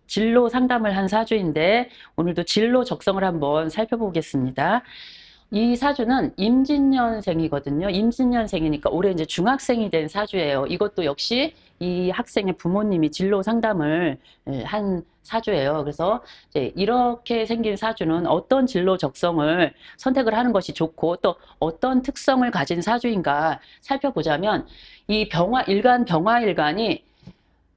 진로 상담을 한 사주인데 오늘도 진로 적성을 한번 살펴보겠습니다. 이 사주는 임진년생이거든요. 임진년생이니까 올해 이제 중학생이 된 사주예요. 이것도 역시 이 학생의 부모님이 진로 상담을 한 사주예요. 그래서 이제 이렇게 생긴 사주는 어떤 진로 적성을 선택을 하는 것이 좋고 또 어떤 특성을 가진 사주인가 살펴보자면 이 일간 병화일간이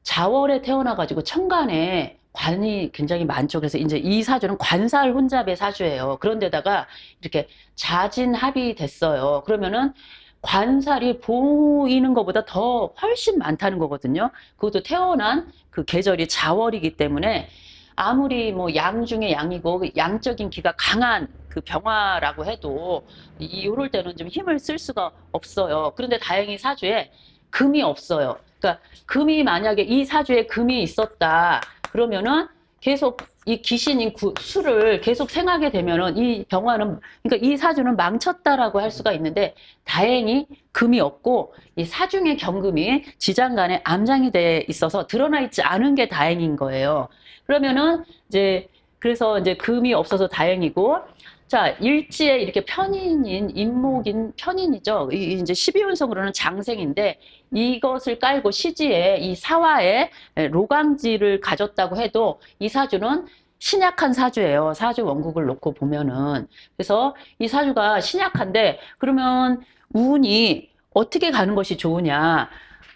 자월에 태어나가지고 천간에 관이 굉장히 많죠. 그래서 이제 이 사주는 관살 혼잡의 사주예요. 그런데다가 이렇게 자진합이 됐어요. 그러면은 관살이 보이는 것보다 더 훨씬 많다는 거거든요. 그것도 태어난 그 계절이 자월이기 때문에 아무리 뭐 양 중에 양이고 양적인 기가 강한 그 병화라고 해도 이럴 때는 좀 힘을 쓸 수가 없어요. 그런데 다행히 사주에 금이 없어요. 그러니까 금이 만약에 이 사주에 금이 있었다 그러면은 계속 이 귀신인 수를 계속 생하게 되면은 이 병화는, 그러니까 이 사주는 망쳤다라고 할 수가 있는데 다행히 금이 없고 이 사중의 경금이 지장간에 암장이 돼 있어서 드러나 있지 않은 게 다행인 거예요. 그러면은 이제 그래서 이제 금이 없어서 다행이고, 자, 일지에 이렇게 편인인 임목인 편인이죠. 이제 12운성으로는 장생인데 이것을 깔고 시지에 이 사화에 로강지를 가졌다고 해도 이 사주는 신약한 사주예요. 사주 원국을 놓고 보면은. 그래서 이 사주가 신약한데 그러면 운이 어떻게 가는 것이 좋으냐?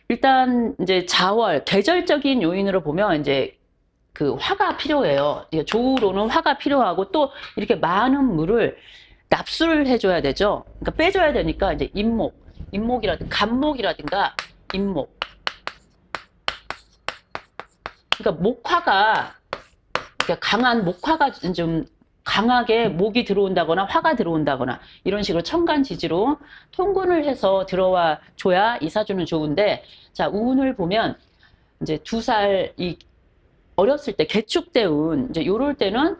일단 이제 자월 계절적인 요인으로 보면 이제 그 화가 필요해요. 조우로는 화가 필요하고 또 이렇게 많은 물을 납수를 해줘야 되죠. 그러니까 빼줘야 되니까 이제 임목이라든가 간목이라든가 임목. 그러니까 목화가, 그러니까 강한 목화가 좀 강하게 목이 들어온다거나 화가 들어온다거나 이런 식으로 천간지지로 통근을 해서 들어와 줘야 이 사주는 좋은데, 자, 운을 보면 이제 2살 어렸을 때 개축대운 이제 요럴 때는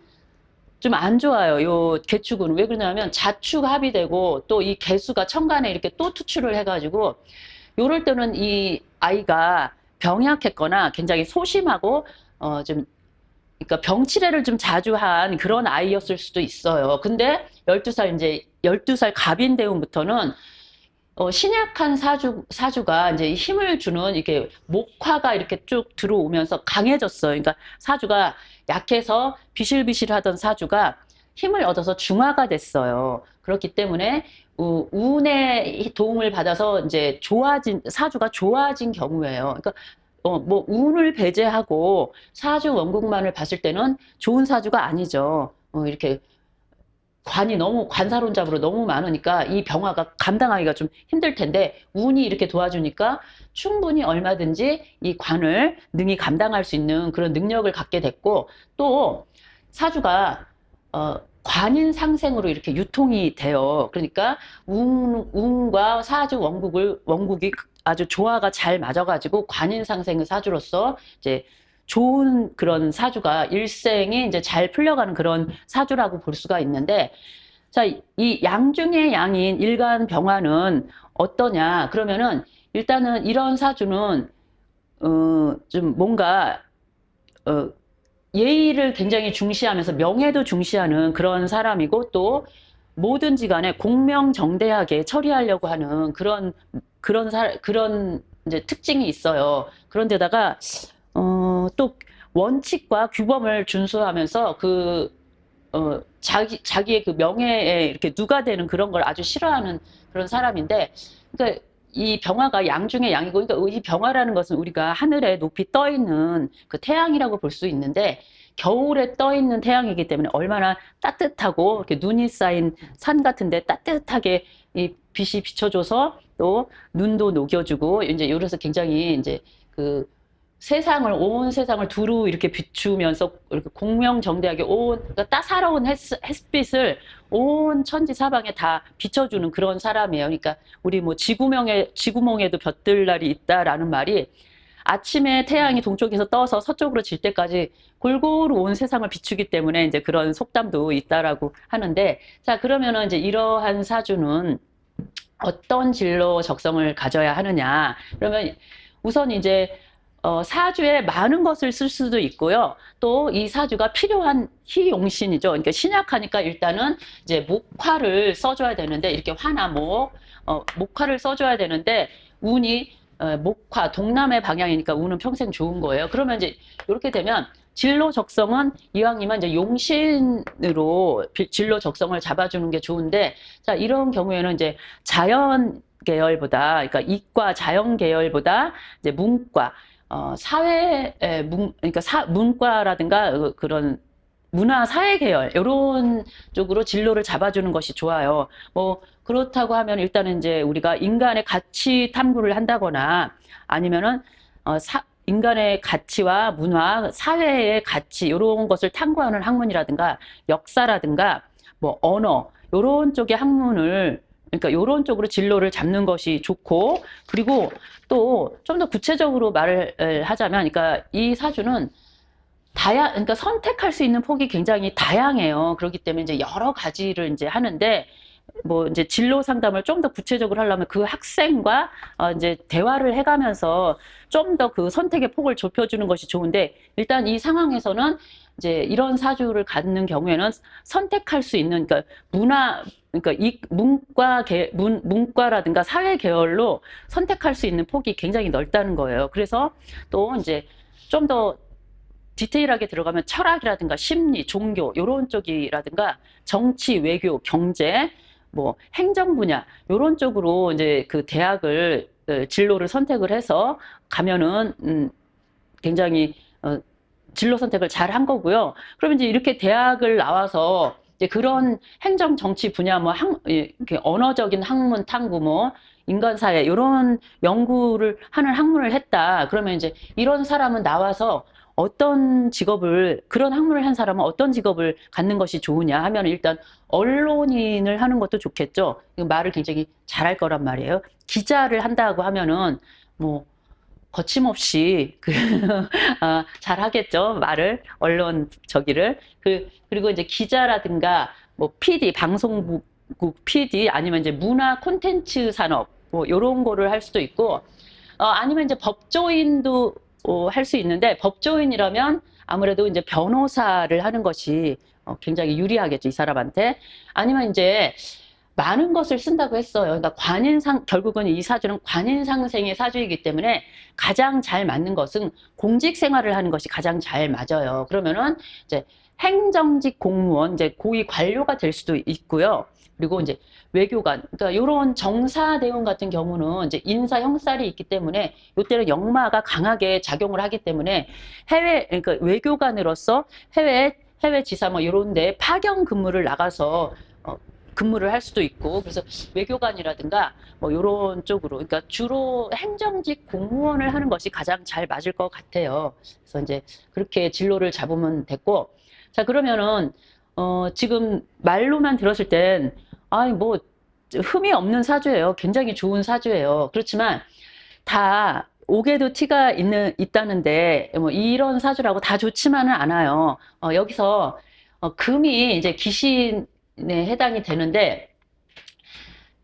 좀 안 좋아요. 요 개축은 왜 그러냐면 자축합이 되고 또 이 개수가 천간에 이렇게 또 투출을 해가지고 요럴 때는 이 아이가 병약했거나 굉장히 소심하고 좀 그러니까 병치레를 좀 자주 한 그런 아이였을 수도 있어요. 근데 12살 이제 12살 갑인대운부터는 신약한 사주가 이제 힘을 주는 이렇게 목화가 이렇게 쭉 들어오면서 강해졌어요. 그러니까 사주가 약해서 비실비실하던 사주가 힘을 얻어서 중화가 됐어요. 그렇기 때문에 운의 도움을 받아서 이제 사주가 좋아진 경우예요. 그러니까 뭐 운을 배제하고 사주 원국만을 봤을 때는 좋은 사주가 아니죠. 이렇게 관이 너무 관사론잡으로 너무 많으니까 이 병화가 감당하기가 좀 힘들 텐데 운이 이렇게 도와주니까 충분히 얼마든지 이 관을 능히 감당할 수 있는 그런 능력을 갖게 됐고, 또 사주가 관인 상생으로 이렇게 유통이 돼요. 그러니까 운과 사주 원국이 아주 조화가 잘 맞아가지고 관인 상생의 사주로서 이제 좋은 그런 사주가 일생이 이제 잘 풀려가는 그런 사주라고 볼 수가 있는데, 자, 이 양 중의 양인 일간 병화는 어떠냐? 그러면은 일단은 이런 사주는 좀 뭔가 예의를 굉장히 중시하면서 명예도 중시하는 그런 사람이고, 또 뭐든지 간에 공명정대하게 처리하려고 하는 그런 이제 특징이 있어요. 그런데다가 또 원칙과 규범을 준수하면서 자기의 그 명예에 이렇게 누가 되는 그런 걸 아주 싫어하는 그런 사람인데, 그러니까 이 병화가 양 중에 양이고, 그러니까 이 병화라는 것은 우리가 하늘에 높이 떠 있는 그 태양이라고 볼 수 있는데, 겨울에 떠 있는 태양이기 때문에 얼마나 따뜻하고 이렇게 눈이 쌓인 산 같은데 따뜻하게 이 빛이 비춰줘서 또 눈도 녹여주고 이제 이래서 굉장히 이제 그 온 세상을 두루 이렇게 비추면서 이렇게 공명정대하게 그러니까 따사로운 햇빛을 온 천지 사방에 다 비춰주는 그런 사람이에요. 그러니까 우리 뭐 지구멍에도 볕들 날이 있다라는 말이, 아침에 태양이 동쪽에서 떠서 서쪽으로 질 때까지 골고루 온 세상을 비추기 때문에 이제 그런 속담도 있다라고 하는데, 자, 그러면은 이제 이러한 사주는 어떤 진로 적성을 가져야 하느냐? 그러면 우선 이제 사주에 많은 것을 쓸 수도 있고요. 또 이 사주가 필요한 희용신이죠. 그러니까 신약하니까 일단은 이제 목화를 써줘야 되는데, 이렇게 화나 목화를 써줘야 되는데, 운이 목화, 동남의 방향이니까 운은 평생 좋은 거예요. 그러면 이제 이렇게 되면 진로 적성은 이왕이면 이제 용신으로 진로 적성을 잡아주는 게 좋은데, 자, 이런 경우에는 이제 자연 계열보다, 그러니까 이과 자연 계열보다 이제 문과, 그러니까 문과라든가 그런 문화 사회 계열, 이런 쪽으로 진로를 잡아주는 것이 좋아요. 뭐, 그렇다고 하면 일단은 이제 우리가 인간의 가치 탐구를 한다거나 아니면은, 인간의 가치와 문화, 사회의 가치, 이런 것을 탐구하는 학문이라든가 역사라든가 뭐 언어, 이런 쪽의 학문을, 그러니까 이런 쪽으로 진로를 잡는 것이 좋고, 그리고 또 좀 더 구체적으로 말을 하자면, 그러니까 이 사주는 그러니까 선택할 수 있는 폭이 굉장히 다양해요. 그렇기 때문에 이제 여러 가지를 이제 하는데, 뭐 이제 진로 상담을 좀 더 구체적으로 하려면 그 학생과 이제 대화를 해가면서 좀 더 그 선택의 폭을 좁혀주는 것이 좋은데, 일단 이 상황에서는 이제 이런 사주를 갖는 경우에는 선택할 수 있는, 그러니까 그러니까 이 문과라든가 사회 계열로 선택할 수 있는 폭이 굉장히 넓다는 거예요. 그래서 또 이제 좀 더 디테일하게 들어가면 철학이라든가 심리, 종교, 이런 쪽이라든가 정치, 외교, 경제, 뭐 행정 분야, 이런 쪽으로 이제 그 대학을 진로를 선택을 해서 가면은 굉장히 진로 선택을 잘 한 거고요. 그러면 이제 이렇게 대학을 나와서 이제 그런 행정 정치 분야, 뭐 이렇게 언어적인 학문 탐구, 뭐 인간사회 이런 연구를 하는 학문을 했다. 그러면 이제 이런 사람은 나와서 그런 학문을 한 사람은 어떤 직업을 갖는 것이 좋으냐 하면, 일단 언론인을 하는 것도 좋겠죠. 말을 굉장히 잘할 거란 말이에요. 기자를 한다고 하면은 뭐 거침없이 잘 하겠죠. 말을, 언론 그리고 이제 기자라든가 뭐 PD, 방송국 PD, 아니면 이제 문화 콘텐츠 산업 뭐 요런 거를 할 수도 있고, 아니면 이제 법조인도 할 수 있는데, 법조인이라면 아무래도 이제 변호사를 하는 것이 굉장히 유리하겠죠, 이 사람한테. 아니면 이제 많은 것을 쓴다고 했어요. 그러니까 결국은 이 사주는 관인상생의 사주이기 때문에 가장 잘 맞는 것은 공직 생활을 하는 것이 가장 잘 맞아요. 그러면은 이제 행정직 공무원, 이제 고위 관료가 될 수도 있고요. 그리고 이제 외교관, 그러니까 이런 정사대원 같은 경우는 이제 인사 형살이 있기 때문에 이때는 역마가 강하게 작용을 하기 때문에 그러니까 외교관으로서 해외 지사 뭐 이런 데 파견 근무를 나가서 근무를 할 수도 있고, 그래서 외교관이라든가 뭐 이런 쪽으로, 그러니까 주로 행정직 공무원을 하는 것이 가장 잘 맞을 것 같아요. 그래서 이제 그렇게 진로를 잡으면 됐고, 자, 그러면은 지금 말로만 들었을 땐 뭐 흠이 없는 사주예요. 굉장히 좋은 사주예요. 그렇지만 다 옥에도 티가 있다는데, 뭐 이런 사주라고 다 좋지만은 않아요. 여기서 금이 이제 귀신에 해당이 되는데,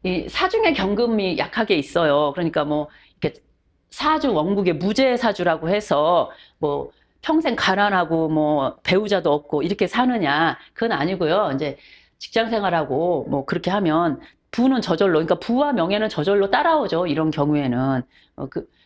이 사중의 경금이 약하게 있어요. 그러니까 뭐 이렇게 사주 원국의 무죄 사주라고 해서 뭐 평생 가난하고 뭐 배우자도 없고 이렇게 사느냐, 그건 아니고요. 이제 직장 생활하고 뭐 그렇게 하면 부는 저절로, 그러니까 부와 명예는 저절로 따라오죠. 이런 경우에는.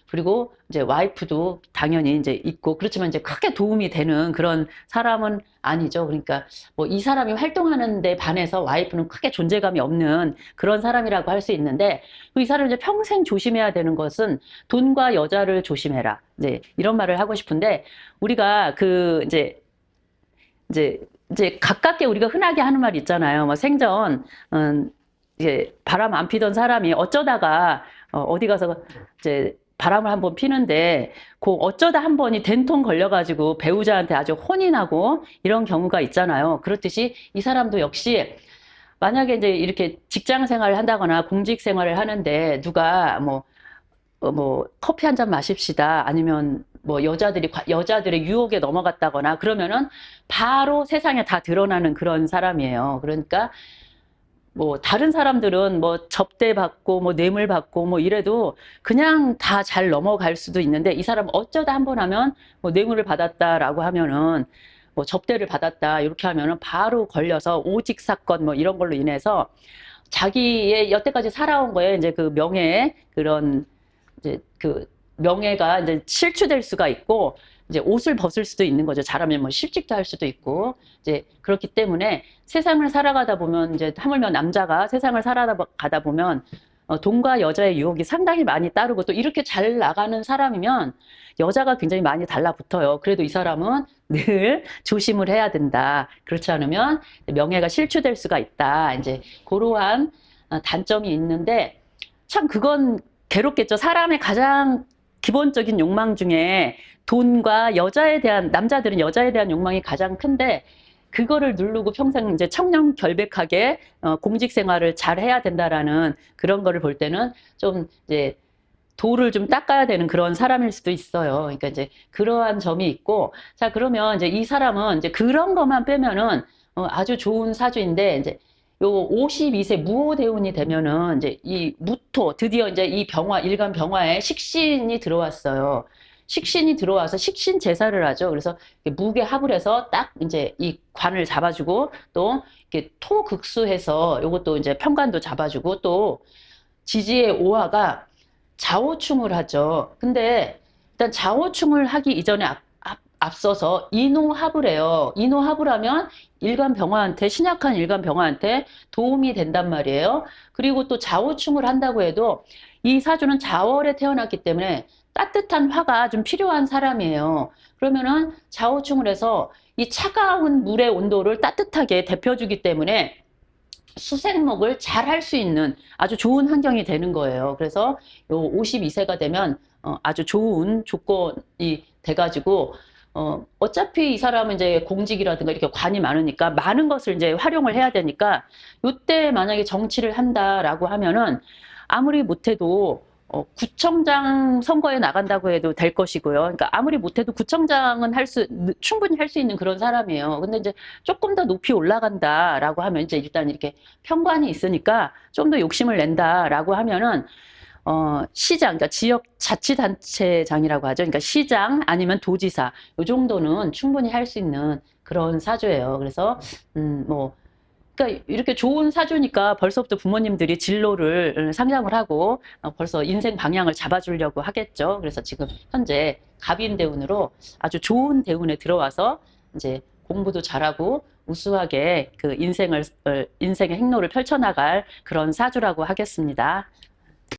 그리고 이제 와이프도 당연히 이제 있고, 그렇지만 이제 크게 도움이 되는 그런 사람은 아니죠. 그러니까 뭐 이 사람이 활동하는 데 반해서 와이프는 크게 존재감이 없는 그런 사람이라고 할 수 있는데, 이 사람이 이제 평생 조심해야 되는 것은 돈과 여자를 조심해라. 이제 이런 말을 하고 싶은데, 우리가 이제 가깝게 우리가 흔하게 하는 말 있잖아요. 뭐 생전 이제 바람 안 피던 사람이 어쩌다가 어디 가서 이제 바람을 한번 피는데, 어쩌다 한 번이 된통 걸려가지고 배우자한테 아주 혼이 나고 이런 경우가 있잖아요. 그렇듯이 이 사람도 역시 만약에 이제 이렇게 직장 생활을 한다거나 공직 생활을 하는데, 누가 뭐 커피 한 잔 마십시다, 아니면 뭐 여자들의 유혹에 넘어갔다거나 그러면은 바로 세상에 다 드러나는 그런 사람이에요. 그러니까 뭐 다른 사람들은 뭐 접대 받고 뭐 뇌물 받고 뭐 이래도 그냥 다 잘 넘어갈 수도 있는데 이 사람 어쩌다 한 번 하면 뭐 뇌물을 받았다라고 하면은 뭐 접대를 받았다 이렇게 하면은 바로 걸려서 오직 사건 뭐 이런 걸로 인해서 자기의 여태까지 살아온 거에 이제 그 명예에 그런 이제 그 명예가 이제 실추될 수가 있고 이제 옷을 벗을 수도 있는 거죠. 잘하면 뭐 실직도 할 수도 있고 이제 그렇기 때문에 세상을 살아가다 보면 이제 하물며 남자가 세상을 살아가다 보면 돈과 여자의 유혹이 상당히 많이 따르고 또 이렇게 잘 나가는 사람이면 여자가 굉장히 많이 달라붙어요. 그래도 이 사람은 늘 조심을 해야 된다. 그렇지 않으면 명예가 실추될 수가 있다. 이제 그러한 단점이 있는데 참 그건 괴롭겠죠. 사람의 가장 기본적인 욕망 중에 돈과 여자에 대한, 남자들은 여자에 대한 욕망이 가장 큰데 그거를 누르고 평생 이제 청렴결백하게 공직 생활을 잘 해야 된다라는 그런 거를 볼 때는 좀 이제 도를 좀 닦아야 되는 그런 사람일 수도 있어요. 그러니까 이제 그러한 점이 있고, 자, 그러면 이제 이 사람은 이제 그런 것만 빼면은 아주 좋은 사주인데, 이제 요 52세 무호대운이 되면은 이제 이 무토, 드디어 이제 이 병화, 일간 병화에 식신이 들어왔어요. 식신이 들어와서 식신 제사를 하죠. 그래서 무게합을 해서 딱 이제 이 관을 잡아주고 또 이렇게 토극수해서 요것도 이제 편관도 잡아주고 또 지지의 오화가 좌우충을 하죠. 근데 일단 좌우충을 하기 이전에 앞서서 인호합을 해요. 인호합을 하면 일간 병화한테, 신약한 일간 병화한테 도움이 된단 말이에요. 그리고 또 좌우충을 한다고 해도 이 사주는 좌월에 태어났기 때문에 따뜻한 화가 좀 필요한 사람이에요. 그러면은 좌우충을 해서 이 차가운 물의 온도를 따뜻하게 데펴주기 때문에 수생목을 잘 할 수 있는 아주 좋은 환경이 되는 거예요. 그래서 요 52세가 되면 아주 좋은 조건이 돼가지고 어차피 이 사람은 이제 공직이라든가 이렇게 관이 많으니까 많은 것을 이제 활용을 해야 되니까 요때 만약에 정치를 한다라고 하면은 아무리 못해도 구청장 선거에 나간다고 해도 될 것이고요. 그러니까 아무리 못해도 구청장은 충분히 할 수 있는 그런 사람이에요. 근데 이제 조금 더 높이 올라간다라고 하면 이제 일단 이렇게 편관이 있으니까 좀 더 욕심을 낸다라고 하면은 시장, 그러니까 지역 자치단체장이라고 하죠. 그러니까 시장 아니면 도지사 요 정도는 충분히 할 수 있는 그런 사주예요. 그래서 뭐 그러니까 이렇게 좋은 사주니까 벌써부터 부모님들이 진로를 상정을 하고 벌써 인생 방향을 잡아주려고 하겠죠. 그래서 지금 현재 갑인대운으로 아주 좋은 대운에 들어와서 이제 공부도 잘하고 우수하게 그 인생의 행로를 펼쳐나갈 그런 사주라고 하겠습니다.